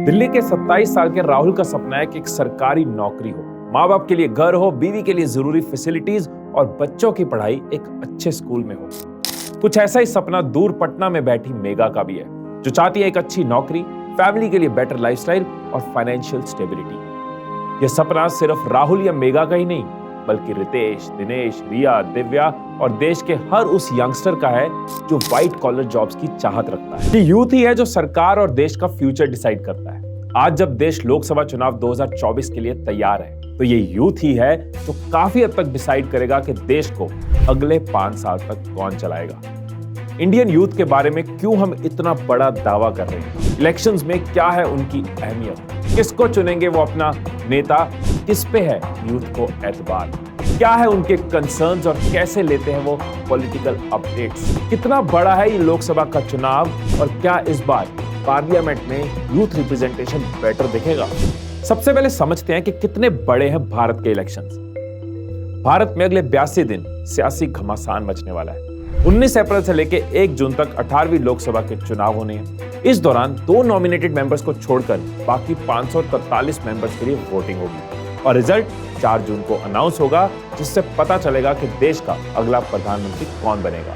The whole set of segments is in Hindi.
दिल्ली के 27 साल के राहुल का सपना है कि एक सरकारी नौकरी हो, माँ बाप के लिए घर हो, बीवी के लिए जरूरी फैसिलिटीज और बच्चों की पढ़ाई एक अच्छे स्कूल में हो। कुछ ऐसा ही सपना दूर पटना में बैठी मेगा का भी है, जो चाहती है एक अच्छी नौकरी, फैमिली के लिए बेटर लाइफस्टाइल और फाइनेंशियल स्टेबिलिटी। यह सपना सिर्फ राहुल या मेगा का ही नहीं, बल्कि रितेश, दिनेश, रिया, दिव्या और देश के हर उस यंगस्टर का है जो व्हाइट कॉलर जॉब्स की चाहत रखता है। ये यूथ ही है जो सरकार और देश का फ्यूचर डिसाइड करता है। आज जब देश लोकसभा चुनाव 2024 के लिए तैयार है, तो ये यूथ ही है जो काफी हद तक डिसाइड करेगा कि देश को अगले 5 साल तक कौन चलाएगा। इंडियन यूथ के बारे में क्यों हम इतना बड़ा दावा कर रहे हैं? इलेक्शंस में क्या है उनकी अहमियत? किसको चुनेंगे वो अपना नेता? किस पे है यूथ को एतबार? क्या है उनके कंसर्न्स और कैसे लेते हैं वो पॉलिटिकल अपडेट्स? कितना बड़ा है ये लोकसभा का चुनाव और क्या इस बार पार्लियामेंट में यूथ रिप्रेजेंटेशन बेटर दिखेगा? सबसे पहले समझते हैं कि कितने बड़े हैं भारत के इलेक्शंस। भारत में अगले 82 दिन सियासी घमासान मचने वाला है। 19 अप्रैल से लेकर 1 जून तक 18वीं लोकसभा के चुनाव होने हैं। इस दौरान 2 नॉमिनेटेड मेंबर्स को छोड़कर बाकी 543 मेंबर्स के लिए वोटिंग होगी और रिजल्ट 4 जून को अनाउंस होगा, जिससे पता चलेगा कि देश का अगला प्रधानमंत्री कौन बनेगा।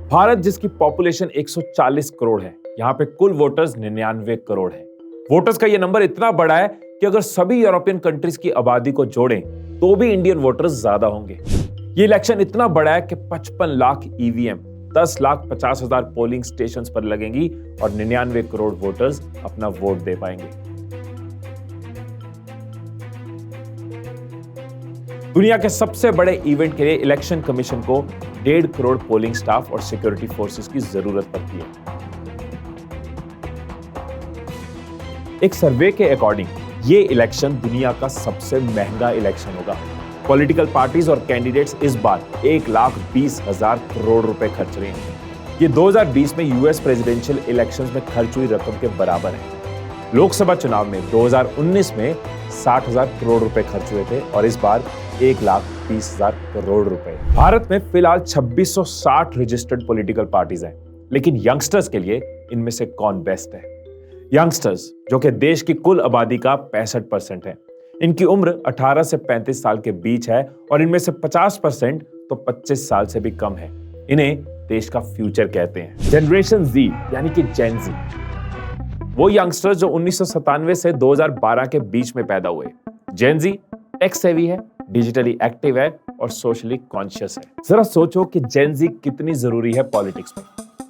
भारत, जिसकी पॉपुलेशन 140 करोड़ है, यहाँ पे कुल वोटर्स 99 करोड़ है। वोटर्स का यह नंबर इतना बड़ा है कि अगर सभी यूरोपियन कंट्रीज की आबादी को जोड़ें तो भी इंडियन वोटर्स ज्यादा होंगे। ये इलेक्शन इतना बड़ा है कि 55 लाख ईवीएम, 10,50,000 पोलिंग स्टेशंस पर लगेंगी और 99 करोड़ वोटर्स अपना वोट दे पाएंगे। दुनिया के सबसे बड़े इवेंट के लिए इलेक्शन कमीशन को 1.5 करोड़ पोलिंग स्टाफ और सिक्योरिटी फोर्सेस की जरूरत पड़ती है। एक सर्वे के अकॉर्डिंग ये इलेक्शन दुनिया का सबसे महंगा इलेक्शन होगा। पॉलिटिकल पार्टीज और कैंडिडेट्स इस बार 1,20,000 करोड़ रुपए खर्च रहे हैं। ये 2020 में यूएस प्रेसिडेंशियल इलेक्शंस में खर्च हुई रकम के बराबर है। लोकसभा चुनाव में 2019 में 60,000 करोड़ रुपए खर्च हुए थे और इस बार 1,20,000 करोड़ रुपए। भारत में फिलहाल 2660 रजिस्टर्ड पॉलिटिकल पार्टीज हैं, लेकिन यंगस्टर्स के लिए इनमें से कौन बेस्ट है? यंगस्टर्स, जो कि देश की कुल आबादी का 65% है, इनकी उम्र 18 से 35 साल के बीच है और इनमें से 50% तो 25 साल से भी कम है। इन्हें देश का फ्यूचर कहते हैं। जनरेशन जी यानी कि जेन जी, वो यंगस्टर्स जो 1997 से 2012 के बीच में पैदा हुए। जेन जी टेक सेवी है, डिजिटली एक्टिव है और सोशली कॉन्शियस है। जरा सोचो कि जेन जी कितनी जरूरी है पॉलिटिक्स में।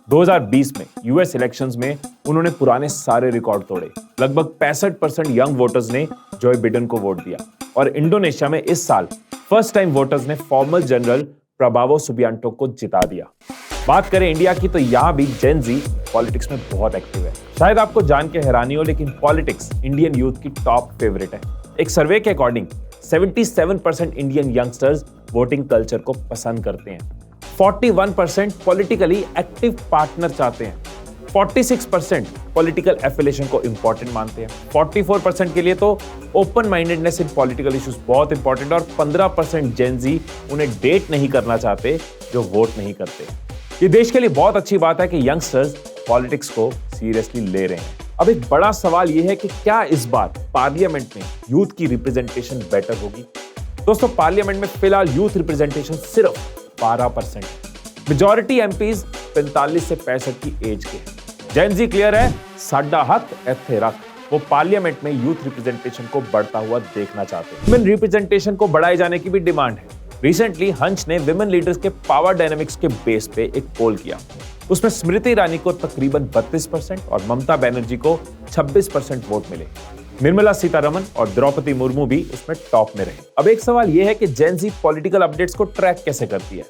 2020 में यूएस इलेक्शंस में उन्होंने पुराने सारे रिकॉर्ड तोड़े। लगभग 65% यंग वोटर्स ने जोए बिडेन को वोट दिया और इंडोनेशिया में इस साल फर्स्ट टाइम वोटर्स ने फॉर्मर जनरल प्रबावो सुबियांटो को जिता दिया। बात करें इंडिया की, तो यहाँ भी जेन जी पॉलिटिक्स में बहुत एक्टिव है। शायद आपको जान के हैरानी हो, लेकिन पॉलिटिक्स इंडियन यूथ की टॉप फेवरेट है। एक सर्वे के according 77% Indian youngsters voting culture को पसंद करते हैं। 41% पॉलिटिकली एक्टिव पार्टनर चाहते हैं। 46% पॉलिटिकल एफिलिएशन को इंपॉर्टेंट मानते हैं। 44% के लिए तो ओपन माइंडेडनेस इन पॉलिटिकल इश्यूज बहुत इंपॉर्टेंट और 15% जेन जी उन्हें डेट नहीं करना चाहते जो वोट नहीं करते। ये देश के लिए बहुत अच्छी बात है कि यंगस्टर्स पॉलिटिक्स को सीरियसली ले रहे हैं। अब एक बड़ा सवाल यह है कि क्या इस बार पार्लियामेंट में यूथ की रिप्रेजेंटेशन बेटर होगी? दोस्तों, पार्लियामेंट में फिलहाल यूथ रिप्रेजेंटेशन सिर्फ 12%। मेजॉरिटी एमपीज 45 से 65 की एज के हैं। जेन जी क्लियर है, साडा हक एथे रख। वो पार्लियामेंट में यूथ रिप्रेजेंटेशन को बढ़ता हुआ देखना चाहते हैं। वुमेन रिप्रेजेंटेशन को बढ़ाए जाने की भी डिमांड है। रिसेंटली हंच ने विमेन लीडर्स के पावर डायनामिक्स के बेस पे एक पोल किया। उसमें स्मृति ईरानी को तकरीबन 32% और ममता बनर्जी को 26% वोट मिले। निर्मला सीतारमण और द्रौपदी मुर्मू भी उसमें टॉप में रहे। अब एक सवाल यह है कि जेन जी पॉलिटिकल अपडेट्स को ट्रैक कैसे करती है?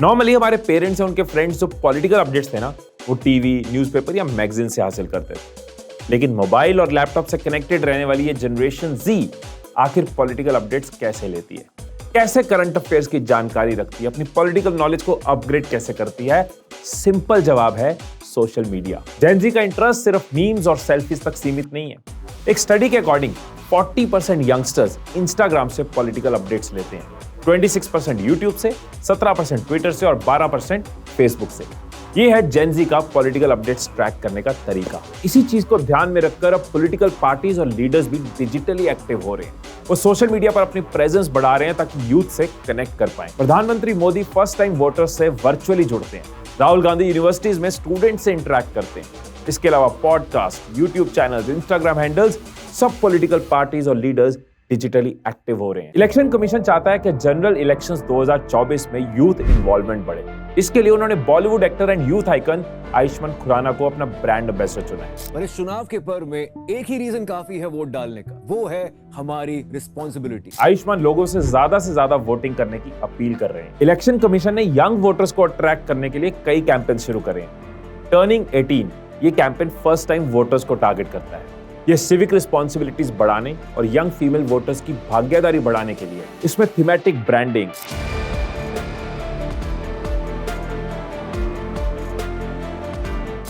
नॉर्मली हमारे पेरेंट्स और उनके फ्रेंड्स जो पॉलिटिकल अपडेट्स थे ना, वो टीवी, न्यूज़पेपर या मैगजीन से हासिल करते थे। लेकिन मोबाइल और लैपटॉप से कनेक्टेड रहने वाली ये जनरेशन जी आखिर पॉलिटिकल अपडेट्स कैसे लेती है? कैसे करंट अफेयर्स की जानकारी रखती है? अपनी पॉलिटिकल नॉलेज को अपग्रेड कैसे करती है? सिंपल जवाब है सोशल मीडिया। जेन जी का इंटरेस्ट सिर्फ मीम्स और सेल्फीज तक सीमित नहीं है। एक स्टडी के अकॉर्डिंग 40% यंगस्टर्स इंस्टाग्राम से पॉलिटिकल अपडेट्स लेते हैं, 26% यूट्यूब से, 17% ट्विटर से और 12% फेसबुक से। ये है जेन ज़ी का पॉलिटिकल अपडेट्स ट्रैक करने का तरीका। इसी चीज को ध्यान में रखकर अब पॉलिटिकल पार्टीज और लीडर्स भी डिजिटली एक्टिव हो रहे हैं। वो सोशल मीडिया पर अपनी प्रेजेंस बढ़ा रहे हैं ताकि यूथ से कनेक्ट कर पाए। प्रधानमंत्री मोदी फर्स्ट टाइम वोटर्स से वर्चुअली जुड़ते हैं। राहुल गांधी यूनिवर्सिटीज में स्टूडेंट से इंटरेक्ट करते हैं। इसके अलावा podcast, YouTube channels, Instagram handles, सब पॉलिटिकल पार्टीज और लीडर्स डिजिटली एक्टिव हो रहे हैं। इलेक्शन कमीशन चाहता है कि जनरल इलेक्शंस 2024 में यूथ इन्वॉल्वमेंट बढ़े। इसके लिए उन्होंने Bollywood actor and youth icon Ayushmann Khurrana को अपना ब्रांड एम्बेसडर चुना है। पर इस चुनाव के पर्व में एक ही रीजन काफी है वोट डालने का, वो है हमारी रिस्पॉन्सिबिलिटी। आयुष्मान लोगों से ज्यादा वोटिंग करने की अपील कर रहे हैं। इलेक्शन कमीशन ने यंग वोटर्स को अट्रैक्ट करने के लिए कई कैंपेन शुरू करे हैं। टर्निंग 18 ये कैंपेन फर्स्ट टाइम वोटर्स को टारगेट करता है। ये सिविक रिस्पॉन्सिबिलिटीज बढ़ाने और यंग फीमेल वोटर्स की भागीदारी बढ़ाने के लिए। इसमें थीमेटिक ब्रांडिंग,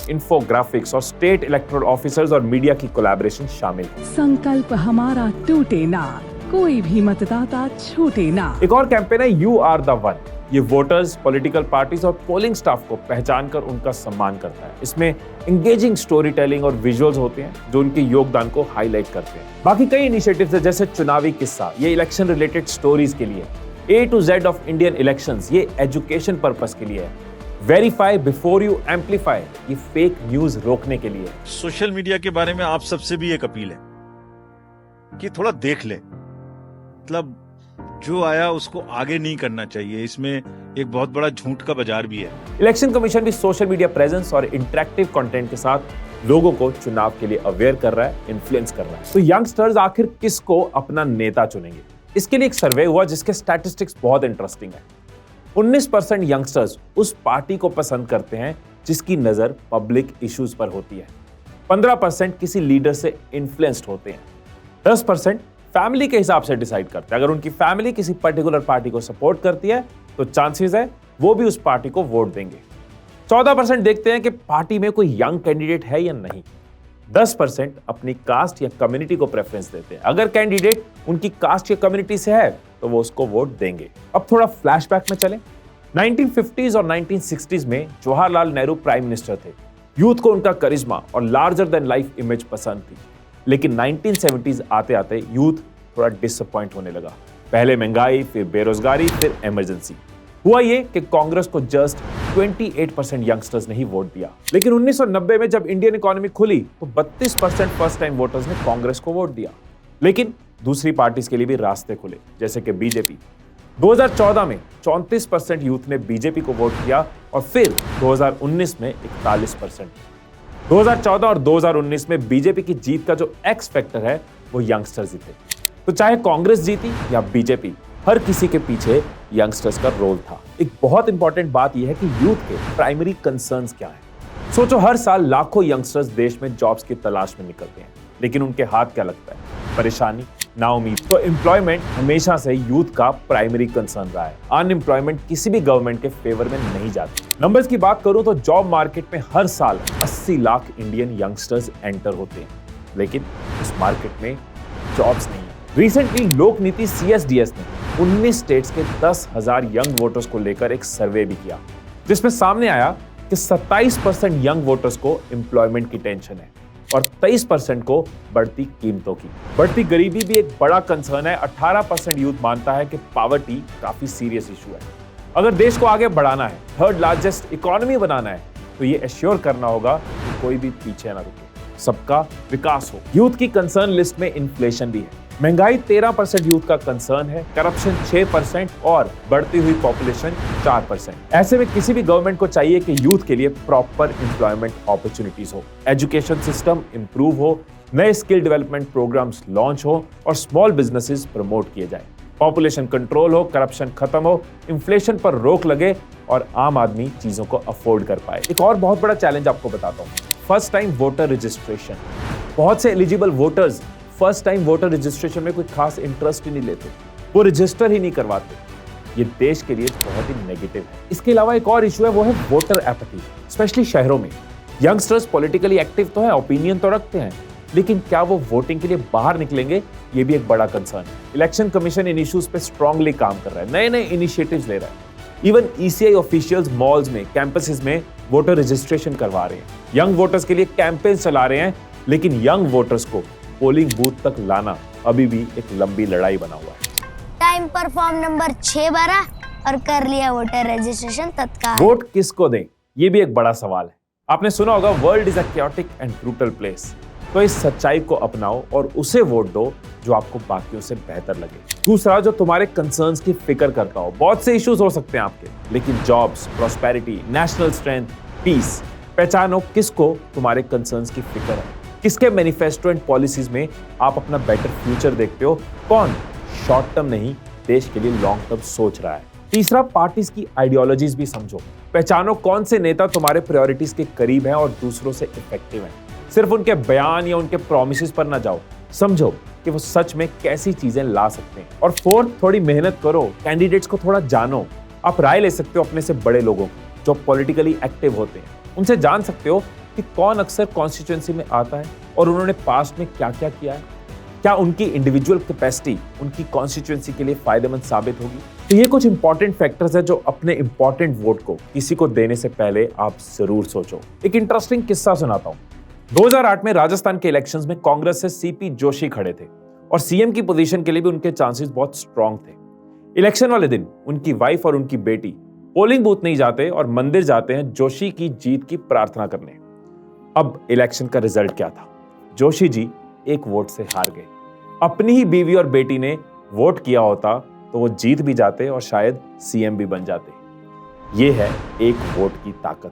इंफोग्राफिक्स और स्टेट इलेक्टोरल ऑफिसर्स और मीडिया की कोलैबोरेशन शामिल है। संकल्प हमारा टूटे ना, कोई भी मतदाता छूटे ना। एक और कैंपेन है यू आर द वन। ये वोटर्स, पॉलिटिकल पार्टीज और पोलिंग स्टाफ को पहचान कर उनका सम्मान करता है। इसमें एंगेजिंग स्टोरी टेलिंग और विजुअल्स होते हैं जो उनके योगदान को हाईलाइट करते हैं। बाकी कई इनिशिएटिव्स है जैसे चुनावी किस्सा, ये इलेक्शन रिलेटेड स्टोरीज के लिए। A to Z of Indian elections, ये एजुकेशन पर्पस के लिए है। वेरीफाई बिफोर यू एम्पलीफाई, ये फेक न्यूज रोकने के लिए। सोशल मीडिया के बारे में आप सबसे भी एक अपील है कि थोड़ा देख ले, मतलब जो आया उसको आगे नहीं करना चाहिए। इसमें एक बहुत बड़ा झूठ का बाजार भी है। इलेक्शन कमीशन भी सोशल मीडिया प्रेजेंस और इंटरैक्टिव कंटेंट के साथ लोगों को चुनाव के लिए अवेयर कर रहा है, इन्फ्लुएंस कर रहा है। तो यंगस्टर्स आखिर किसको अपना नेता चुनेंगे? इसके लिए एक सर्वे हुआ जिसके स्टैटिस्टिक्स बहुत इंटरेस्टिंग है। 19% यंगस्टर्स उस पार्टी को पसंद करते हैं जिसकी नजर पब्लिक इश्यूज पर होती है। 15% किसी लीडर से इन्फ्लुएंस्ड होते हैं। 10% फैमिली के हिसाब से डिसाइड करते हैं। अगर उनकी फैमिली किसी पर्टिकुलर पार्टी को सपोर्ट करती है तो चांसेस है वो भी उस पार्टी को वोट देंगे। 14% देखते हैं कि पार्टी में कोई यंग कैंडिडेट है या नहीं। 10% अपनी कास्ट या कम्युनिटी को प्रेफरेंस देते हैं। अगर कैंडिडेट उनकी कास्ट या कम्युनिटी से है तो वो उसको वोट देंगे। अब थोड़ा फ्लैशबैक में चलें। 1950s और 1960s में जवाहरलाल नेहरू प्राइम मिनिस्टर थे। यूथ को उनका करिश्मा और लार्जर देन लाइफ इमेज पसंद थी। लेकिन 1970s आते आते यूथ थोड़ा डिसअपॉइंट होने लगा। पहले महंगाई, फिर बेरोजगारी, फिर इमरजेंसी। हुआ ये कि कांग्रेस को जस्ट 28% यंगस्टर्स ने ही वोट दिया। लेकिन 1990 में जब इंडियन इकोनॉमी खुली तो 32% फर्स्ट टाइम वोटर्स ने कांग्रेस को वोट दिया। लेकिन दूसरी पार्टीज के लिए भी रास्ते खुले, जैसे कि बीजेपी। 2014 में 34% यूथ ने बीजेपी को वोट किया और फिर 2019 में 41%। 2014 और 2019 में बीजेपी की जीत का जो एक्स फैक्टर है वो यंगस्टर्स ही थे। तो चाहे कांग्रेस जीती या बीजेपी, हर किसी के पीछे यंगस्टर्स का रोल था। एक बहुत इंपॉर्टेंट बात यह है कि यूथ के प्राइमरी कंसर्न्स क्या है। सोचो, हर साल लाखों यंगस्टर्स देश में जॉब्स की तलाश में निकलते हैं, लेकिन उनके हाथ क्या लगता है? परेशानी, नाउम्मीद। तो एम्प्लॉयमेंट हमेशा से यूथ का प्राइमरी कंसर्न रहा है। अनएम्प्लॉयमेंट किसी भी गवर्नमेंट के फेवर में नहीं जाती। नंबर्स की बात करूं तो जॉब मार्केट में हर साल 80 लाख इंडियन यंगस्टर्स एंटर होते हैं, लेकिन उस मार्केट में जॉब्स नहीं है। रिसेंटली लोक नीति CSDS ने 19 स्टेट्स के 10,000 यंग वोटर्स को लेकर एक सर्वे भी किया, जिसमें सामने आया कि 27% यंग वोटर्स को एम्प्लॉयमेंट की टेंशन है और 23% को बढ़ती कीमतों की। बढ़ती गरीबी भी एक बड़ा कंसर्न है। 18% यूथ मानता है कि पॉवर्टी काफी सीरियस इशू है। अगर देश को आगे बढ़ाना है, थर्ड लार्जेस्ट इकोनॉमी बनाना है, तो ये एश्योर करना होगा कि कोई भी पीछे ना रुके, सबका विकास हो। यूथ की कंसर्न लिस्ट में इन्फ्लेशन भी है। महंगाई 13% यूथ का कंसर्न है, करप्शन 6% और बढ़ती हुई पॉपुलेशन 4%। ऐसे में किसी भी गवर्नमेंट को चाहिए कि यूथ के लिए प्रॉपर एम्प्लॉयमेंट अपॉर्चुनिटीज हो, एजुकेशन सिस्टम इंप्रूव हो, नए स्किल डेवलपमेंट प्रोग्राम्स लॉन्च हो और स्मॉल बिजनेसेस प्रमोट किए जाए, पॉपुलेशन कंट्रोल हो, करप्शन खत्म हो, इन्फ्लेशन पर रोक लगे और आम आदमी चीजों को अफोर्ड कर पाए। एक और बहुत बड़ा चैलेंज आपको बताता हूँ, फर्स्ट टाइम वोटर रजिस्ट्रेशन। बहुत से eligible voters first time voter registration में कोई खास इंटरेस्ट ही नहीं लेते, वो रजिस्टर ही नहीं करवाते। ये देश के लिए बहुत ही नेगेटिव है। इसके अलावा एक और इशू है, वो है वोटर एपैथी, स्पेशली शहरों में। यंगस्टर्स पॉलिटिकली एक्टिव तो है, ओपिनियन तो रखते हैं, लेकिन क्या वो वोटिंग के लिए बाहर निकलेंगे, ये भी एक बड़ा कंसर्न है। इलेक्शन कमीशन इन इश्यूज पे स्ट्रांगली काम कर रहा है, नए नए इनिशिएटिव्स ले रहा है। इवन ईसीआई ऑफिशियल्स मॉल्स में, कैंपसेस में वोटर रजिस्ट्रेशन करवा रहे हैं, यंग वोटर्स के लिए कैंपेन चला रहे हैं, लेकिन यंग वोटर्स को पोलिंग बूथ तक लाना अभी भी एक लंबी लड़ाई बना हुआ है। टाइम पर फॉर्म नंबर 6 भरा और कर लिया वोटर रजिस्ट्रेशन तत्काल। वोट किसको दें, ये भी एक बड़ा सवाल है। आपने सुना होगा world is a chaotic and brutal place. तो इस सच्चाई को अपनाओ और उसे वोट दो जो आपको बाकियों से बेहतर लगे। दूसरा, जो तुम्हारे कंसर्न्स की फिक्र करता हो। बहुत से इश्यूज हो सकते हैं आपके, लेकिन jobs, prosperity, national strength, peace, पहचानो किसको तुम्हारे कंसर्न्स की फिक्र है, किसके मैनिफेस्टो एंड पॉलिसीज में आप अपना बेटर फ्यूचर देखते हो, कौन शॉर्ट टर्म नहीं देश के लिए लॉन्ग टर्म सोच रहा है। तीसरा, पार्टीज की आइडियोलॉजीज भी समझो। पहचानो कौन से नेता तुम्हारे प्रायोरिटीज के करीब हैं और दूसरों से इफेक्टिव हैं। सिर्फ उनके बयान या उनके प्रॉमिसेस पर ना जाओ, समझो कि वो सच में कैसी चीजें ला सकते हैं। और फोर्थ, थोड़ी मेहनत करो, कैंडिडेट्स को थोड़ा जानो। आप राय ले सकते हो अपने से बड़े लोगों को जो पॉलिटिकली एक्टिव होते हैं। उनसे जान सकते हो कि कौन अक्सर कॉन्स्टिट्यूएंसी में आता है और उन्होंने पास्ट में क्या क्या किया है। क्या उनकी इंडिविजुअल कैपेसिटी उनकी कॉन्स्टिट्यूएंसी के लिए फायदेमंद साबित होगी। तो ये कुछ इंपॉर्टेंट फैक्टर्स है जो अपने इंपॉर्टेंट वोट को किसी को देने से पहले आप जरूर सोचो। एक इंटरेस्टिंग किस्सा सुनाता हूं। 2008 में राजस्थान के इलेक्शंस में कांग्रेस से सीपी जोशी खड़े थे और सीएम की पोजीशन के लिए भी उनके चांसेस बहुत स्ट्रांग थे। इलेक्शन वाले दिन उनकी वाइफ और उनकी बेटी पोलिंग बूथ नहीं जाते और मंदिर जाते हैं जोशी की जीत की प्रार्थना करने। अब इलेक्शन का रिजल्ट क्या था? जोशी जी एक वोट से हार गए। अपनी ही बीवी और बेटी ने वोट किया होता तो वो जीत भी जाते और शायद सीएम भी बन जाते। ये है एक वोट की ताकत,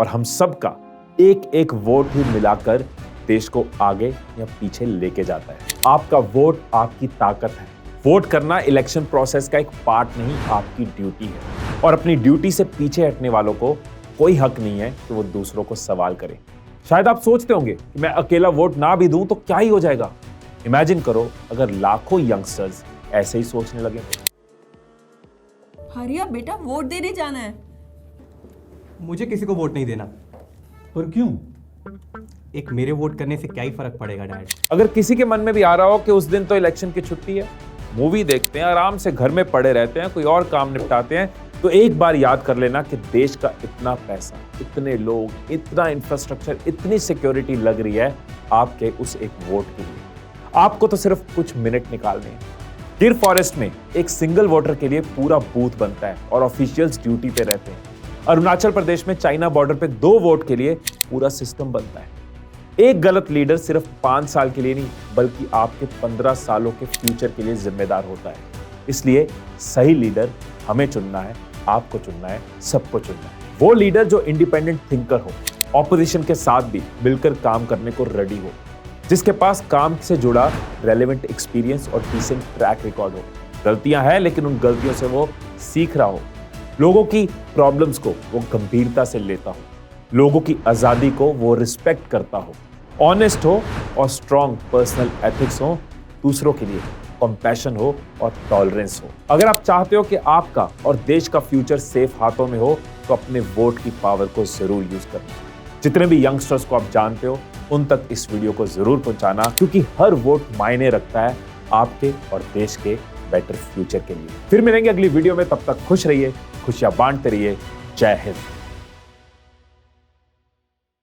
और हम सबका एक एक वोट ही मिलाकर देश को आगे या पीछे लेके जाता है। आपका वोट आपकी ताकत है। वोट करना इलेक्शन प्रोसेस का एक पार्ट नहीं, आपकी ड्यूटी है। और अपनी ड्यूटी से पीछे हटने वालों को कोई हक नहीं है कि वो दूसरों को सवाल करें। शायद आप सोचते होंगे कि मैं अकेला वोट ना भी दूं तो क्या ही हो जाएगा। इमेजिन करो अगर लाखों यंगस्टर्स ऐसे ही सोचने लगे। हरिया बेटा, वोट देने जाना है। मुझे किसी को वोट नहीं देना। पर क्यों? एक मेरे वोट करने से क्या ही फर्क पड़ेगा डैड। अगर किसी के मन में भी आ रहा हो कि उस दिन तो इलेक्शन की छुट्टी है, मूवी देखते हैं, आराम से घर में पड़े रहते हैं, कोई और काम निपटाते हैं, तो एक बार याद कर लेना कि देश का इतना पैसा, इतने लोग, इतना इंफ्रास्ट्रक्चर, इतनी सिक्योरिटी लग रही है आपके उस एक वोट के लिए। आपको तो सिर्फ कुछ मिनट निकालने हैं। गिर फॉरेस्ट में एक सिंगल वोटर के लिए पूरा बूथ बनता है और ऑफिशियल्स ड्यूटी पे रहते हैं। अरुणाचल प्रदेश में चाइना बॉर्डर पे 2 वोट के लिए पूरा सिस्टम बनता है। एक गलत लीडर सिर्फ 5 साल के लिए नहीं, बल्कि आपके 15 सालों के फ्यूचर के लिए जिम्मेदार होता है। इसलिए सही लीडर हमें चुनना है, आपको चुनना है, सबको चुनना है। वो लीडर जो इंडिपेंडेंट थिंकर हो, ऑपोजिशन के साथ भी मिलकर काम करने को रेडी हो, जिसके पास काम से जुड़ा रेलेवेंट एक्सपीरियंस और डिसेंट ट्रैक रिकॉर्ड हो। गलतियां हैं लेकिन उन गलतियों से वो सीख रहा हो। लोगों की प्रॉब्लम्स को वो गंभीरता से लेता हो। लोगों की आजादी को वो रिस्पेक्ट करता हो। ऑनेस्ट हो और स्ट्रॉन्ग पर्सनल एथिक्स हो। दूसरों के लिए कंपैशन हो और टॉलरेंस हो। अगर आप चाहते हो कि आपका और देश का फ्यूचर सेफ हाथों में हो, तो अपने वोट की पावर को जरूर यूज करना। जितने भी यंगस्टर्स को आप जानते हो उन तक इस वीडियो को जरूर पहुंचाना, क्योंकि हर वोट मायने रखता है आपके और देश के बेटर फ्यूचर के लिए। फिर मिलेंगे अगली वीडियो में, तब तक खुश रहिए, खुशियां बांटते रहिए। जय हिंद।